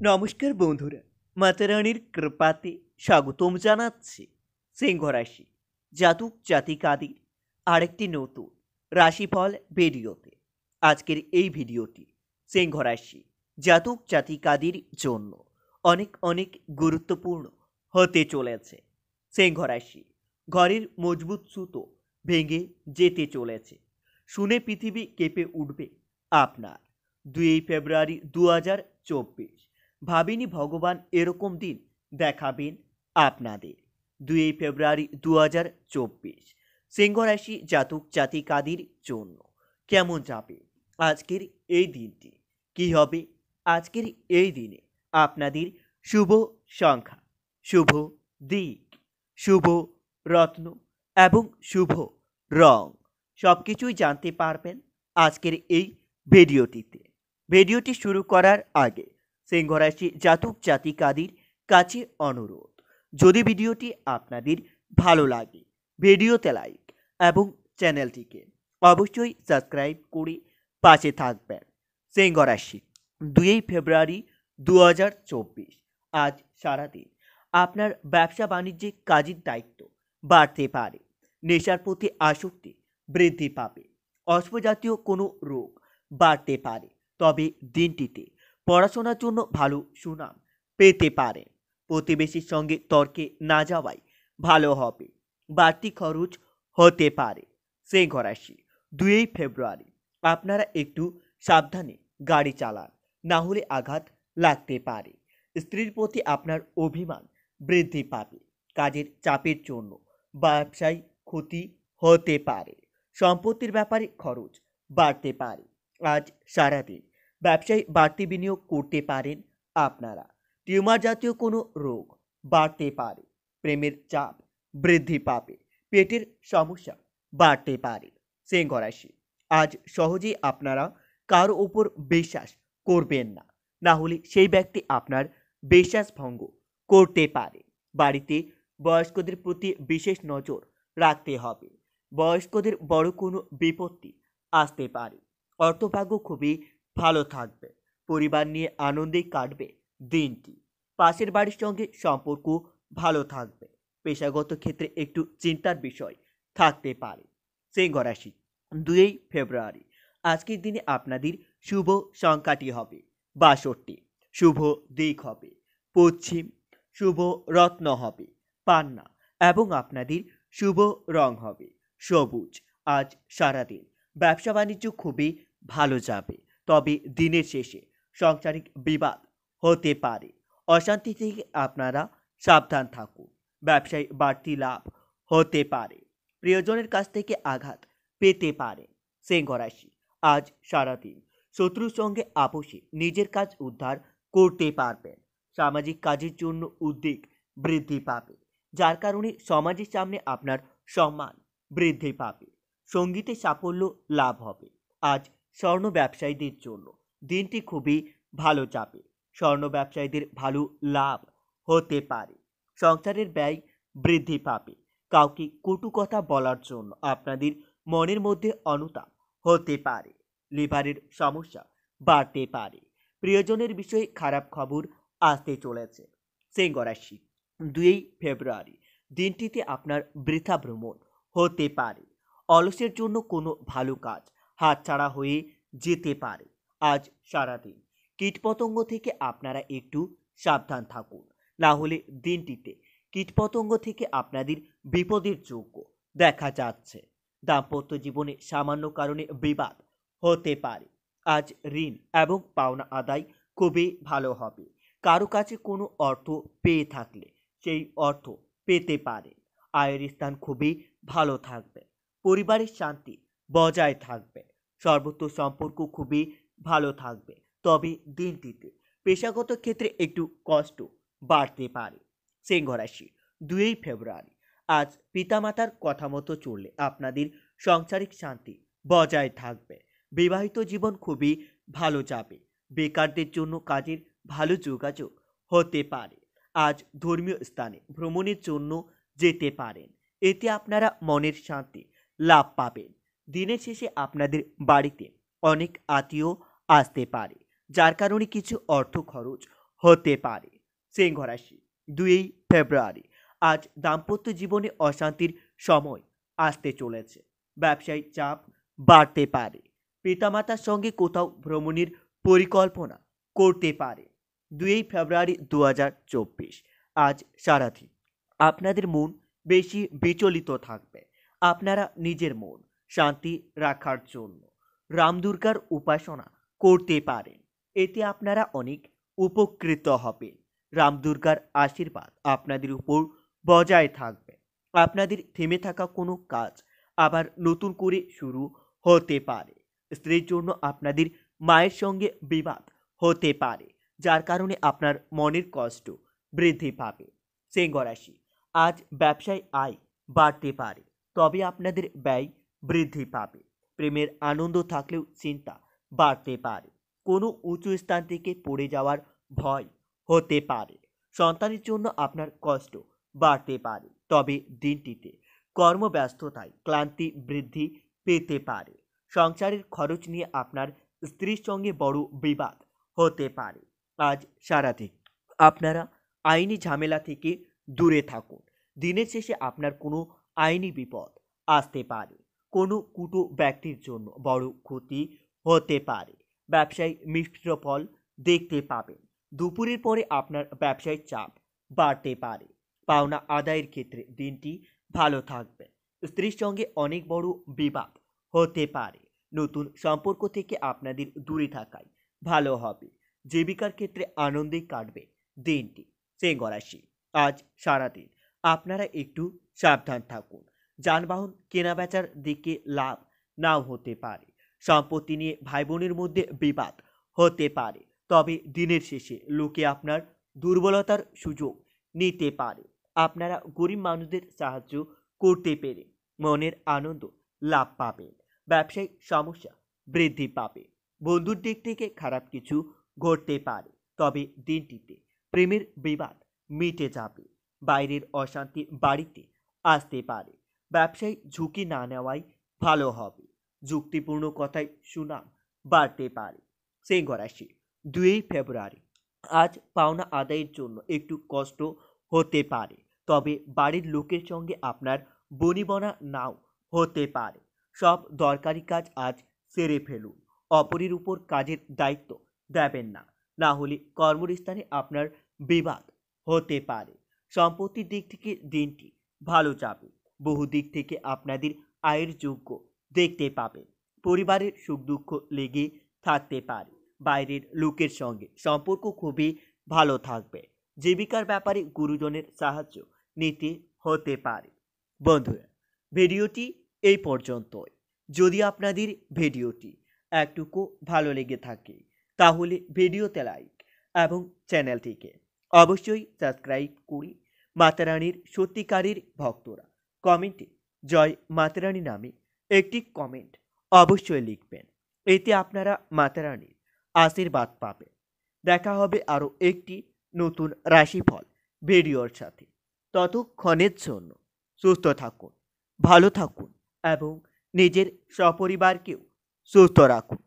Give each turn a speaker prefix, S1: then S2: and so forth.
S1: নমস্কার বন্ধুরা, মাতারানির কৃপাতে স্বাগতম জানাচ্ছি সিংহ রাশি জাতক জাতিকাদের আরেকটি নতুন রাশিফল ভিডিওতে। আজকের এই ভিডিওটি সিংহ রাশি জাতক জাতিকাদের জন্য অনেক অনেক গুরুত্বপূর্ণ হতে চলেছে। সিংহ রাশি ঘরের মজবুত সুতো ভেঙে যেতে চলেছে। শুনে পৃথিবী কেঁপে উঠবে আপনার। 2 ফেব্রুয়ারি 2024। ভাবিনি ভগবান এরকম দিন দেখাবেন আপনাদের। 2 ফেব্রুয়ারি 2024 সিংহ রাশি জাতক জাতিকাদের জন্য কেমন যাবে আজকের এই দিনটি? কি হবে আজকের এই দিনে আপনাদের শুভ সংখ্যা, শুভ দিক, শুভ রত্ন এবং শুভ রং সবকিছুই জানতে পারবেন আজকের এই ভিডিওটিতে। ভিডিওটি শুরু করার আগে সিংহ রাশি জাতক জাতিকাদের কাছে অনুরোধ, যদি ভিডিওটি আপনাদের ভালো লাগে ভিডিওতে লাইক এবং চ্যানেলটিকে অবশ্যই সাবস্ক্রাইব করে পাশে থাকবেন। সিংহ রাশি 2 ফেব্রুয়ারি 2024 আজ সারাদিন আপনার ব্যবসা বাণিজ্যে কাজের দায়িত্ব বাড়তে পারে। নেশার প্রতি আসক্তি বৃদ্ধি পাবে। অশ্বজাতীয় কোনো রোগ বাড়তে পারে। তবে দিনটিতে পড়াশোনার জন্য ভালো সুনাম পেতে পারেন। প্রতিবেশীর সঙ্গে তর্কে না যাওয়াই ভালো হবে। বাড়তি খরচ হতে পারে। সিংহ রাশি 2 ফেব্রুয়ারি আপনারা একটু সাবধানে গাড়ি চালান, না হলে আঘাত লাগতে পারে। স্ত্রীর প্রতি আপনার অভিমান বৃদ্ধি পাবে। কাজের চাপের জন্য ব্যবসায় ক্ষতি হতে পারে। সম্পত্তির ব্যাপারে খরচ বাড়তে পারে। আজ সারাদিন ব্যবসায় বাড়তি বিনিয়োগ করতে পারেন আপনারা। টিউমার জাতীয় কোনো রোগ বাড়তে পারে। প্রেমের চাপ বৃদ্ধি পাবে। পেটের সমস্যা বাড়তে পারে। সিংহ রাশি আজ সহজেই আপনারা কারো উপর বিশ্বাস করবেন না, না হলে সেই ব্যক্তি আপনার বিশ্বাস ভঙ্গ করতে পারে। বাড়িতে বয়স্কদের প্রতি বিশেষ নজর রাখতে হবে। বয়স্কদের বড় কোনো বিপত্তি আসতে পারে। অর্থভাগ্য খুবই ভালো থাকবে। পরিবার নিয়ে আনন্দে কাটবে দিনটি। পাশের বাড়ির সঙ্গে সম্পর্ক ভালো থাকবে। পেশাগত ক্ষেত্রে একটু চিন্তার বিষয় থাকতে পারে। সিংহ রাশি 2 ফেব্রুয়ারি আজকের দিনে আপনাদের শুভ সংখ্যাটি হবে 62। শুভ দিক হবে পশ্চিম। শুভ রত্ন হবে পান্না এবং আপনাদের শুভ রং হবে সবুজ। আজ সারাদিন ব্যবসা বাণিজ্য খুবই ভালো যাবে। তবে দিনের শেষে সাংসারিক বিবাদ হতে পারে। অশান্তি থেকে আপনারা সাবধান থাকুন। ব্যবসায় বাড়তি লাভ হতে পারে। প্রিয়জনের কাছ থেকে আঘাত পেতে পারে। সিংহ রাশি আজ সারাদিন শত্রুর সঙ্গে আপোষে নিজের কাজ উদ্ধার করতে পারবেন। সামাজিক কাজের জন্য উদ্যোগ বৃদ্ধি পাবে, যার কারণে সমাজের সামনে আপনার সম্মান বৃদ্ধি পাবে। সঙ্গীতে সাফল্য লাভ হবে। আজ স্বর্ণ ব্যবসায়ীদের জন্য দিনটি খুবই ভালো যাবে। স্বর্ণ ব্যবসায়ীদের ভালো লাভ হতে পারে। সংসারের ব্যয় বৃদ্ধি পাবে। কাউকে কটু কথা বলার জন্য আপনাদের মনের মধ্যে অনুতাপ হতে পারে। লিভারের সমস্যা বাড়তে পারে। প্রিয়জনের বিষয়ে খারাপ খবর আসতে চলেছে। সিংহ রাশি 2 ফেব্রুয়ারি দিনটিতে আপনার বৃথা ভ্রমণ হতে পারে। অলসের জন্য কোনো ভালো কাজ হাতছাড়া হয়ে যেতে পারে। আজ সারাদিন কীটপতঙ্গ থেকে আপনারা একটু সাবধান থাকুন, না হলে দিনটিতে কীটপতঙ্গ থেকে আপনাদের বিপদের যোগ্য দেখা যাচ্ছে। দাম্পত্য জীবনে সামান্য কারণে বিবাদ হতে পারে। আজ ঋণ এবং পাওনা আদায় খুবই ভালো হবে। কারো কাছে কোনো অর্থ পেয়ে থাকলে সেই অর্থ পেতে পারে। আয়ের স্থান খুবই ভালো থাকবে। পরিবারের শান্তি বজায় থাকবে। সর্বত্র সম্পর্ক খুবই ভালো থাকবে। তবে দিনটিতে পেশাগত ক্ষেত্রে একটু কষ্ট বাড়তে পারে। সিংহ রাশি 2 ফেব্রুয়ারি আজ পিতামাতার কথা মতো চললে আপনাদের সাংসারিক শান্তি বজায় থাকবে। বিবাহিত জীবন খুবই ভালো যাবে। বেকারদের জন্য কাজের ভালো যোগাযোগ হতে পারে। আজ ধর্মীয় স্থানে ভ্রমণের জন্য যেতে পারেন। এতে আপনারা মনের শান্তি লাভ পাবেন। দিনের শেষে আপনাদের বাড়িতে অনেক আত্মীয় আসতে পারে, যার কারণে কিছু অর্থ খরচ হতে পারে। সিংহ রাশি 2 ফেব্রুয়ারি আজ দাম্পত্য জীবনে অশান্তির সময় আসতে চলেছে। ব্যবসায়িক চাপ বাড়তে পারে। পিতামাতার সঙ্গে কোথাও ভ্রমণের পরিকল্পনা করতে পারে। 2 ফেব্রুয়ারি 2024 আজ সারাদিন আপনাদের মন বেশি বিচলিত থাকবে। আপনারা নিজের মন শান্তি রাখার জন্য রাম দুর্গার উপাসনা করতে পারেন। এতে আপনারা অনেক উপকৃত হবেন। রাম দুর্গার আশীর্বাদ আপনাদের উপর বজায় থাকবে। আপনাদের থেমে থাকা কোনো কাজ আবার নতুন করে শুরু হতে পারে। স্ত্রীর জন্য আপনাদের মায়ের সঙ্গে বিবাদ হতে পারে, যার কারণে আপনার মনের কষ্ট বৃদ্ধি পাবে। সিংহ রাশি আজ ব্যবসায় আয় বাড়তে পারে, তবে আপনাদের ব্যয় বৃদ্ধি পাবে। প্রেমের আনন্দ থাকলেও চিন্তা বাড়তে পারে। কোনো উঁচু স্থান থেকে পড়ে যাওয়ার ভয় হতে পারে। সন্তানের জন্য আপনার কষ্ট বাড়তে পারে, তবে দিনটিতে কর্মব্যস্ততায় ক্লান্তি বৃদ্ধি পেতে পারে। সংসারের খরচ নিয়ে আপনার স্ত্রীর সঙ্গে বড় বিবাদ হতে পারে। আজ সারাদিন আপনারা আইনি ঝামেলা থেকে দূরে থাকুন। দিনের শেষে আপনার কোনো আইনি বিপদ আসতে পারে। কোনো কুটো ব্যক্তির জন্য বড় ক্ষতি হতে পারে। ব্যবসায় মিশ্র ফল দেখতে পাবেন। দুপুরের পরে আপনার ব্যবসায়িক চাপ বাড়তে পারে। পাওনা আদায়ের ক্ষেত্রে দিনটি ভালো থাকবে। স্ত্রীর সঙ্গে অনেক বড় বিবাদ হতে পারে। নতুন সম্পর্ক থেকে আপনাদের দূরে থাকাই ভালো হবে। জীবিকার ক্ষেত্রে আনন্দে কাটবে দিনটি। সিংহ রাশি আজ সারাদিন আপনারা একটু সাবধান থাকুন। যানবাহন কেনাবেচার দিকে লাভ নাও হতে পারে। সম্পত্তি নিয়ে ভাই বোনের মধ্যে বিবাদ হতে পারে, তবে দিনের শেষে লোকে আপনার দুর্বলতার সুযোগ নিতে পারে। আপনারা গরিব মানুষদের সাহায্য করতে পেরে মনের আনন্দ লাভ পাবেন। ব্যবসায়িক সমস্যা বৃদ্ধি পাবে। বন্ধুর দিক থেকে খারাপ কিছু ঘটতে পারে, তবে দিনটিতে প্রেমের বিবাদ মিটে যাবে। বাইরের অশান্তি বাড়িতে আসতে পারে। ব্যবসায় ঝুঁকি না নেওয়াই ভালো হবে। যুক্তিপূর্ণ কথায় সুনাম বাড়তে পারে। সিংহ রাশি 2 ফেব্রুয়ারি আজ পাওনা আদায়ের জন্য একটু কষ্ট হতে পারে, তবে বাড়ির লোকের সঙ্গে আপনার বনিবনা নাও হতে পারে। সব দরকারি কাজ আজ সেরে ফেলুন। অপরের উপর কাজের দায়িত্ব দেবেন না, না হলে কর্মস্থানে আপনার বিবাদ হতে পারে। সম্পত্তির দিক থেকে দিনটি ভালো যাবে। বহু দিক থেকে আপনাদের আয়ের যোগ্য দেখতে পাবেন। পরিবারের সুখ দুঃখ লেগে থাকতে পারে। বাইরের লোকের সঙ্গে সম্পর্ক খুবই ভালো থাকবে। জীবিকার ব্যাপারে গুরুজনের সাহায্য নিতে হতে পারে। বন্ধুরা, ভিডিওটি এই পর্যন্তই। যদি আপনাদের ভিডিওটি একটুকু ভালো লেগে থাকে তাহলে ভিডিওতে লাইক এবং চ্যানেলটিকে অবশ্যই সাবস্ক্রাইব করে মাতারানীর সত্যিকারের ভক্তরা কমেন্টে জয় মাতারানী নামে একটি কমেন্ট অবশ্যই লিখবেন। এতে আপনারা মাতারানীর আশীর্বাদ পাবেন। দেখা হবে আরও একটি নতুন রাশিফল ভিডিওর সাথে। ততক্ষণের জন্য সুস্থ থাকুন, ভালো থাকুন এবং নিজের সপরিবারকেও সুস্থ রাখুন।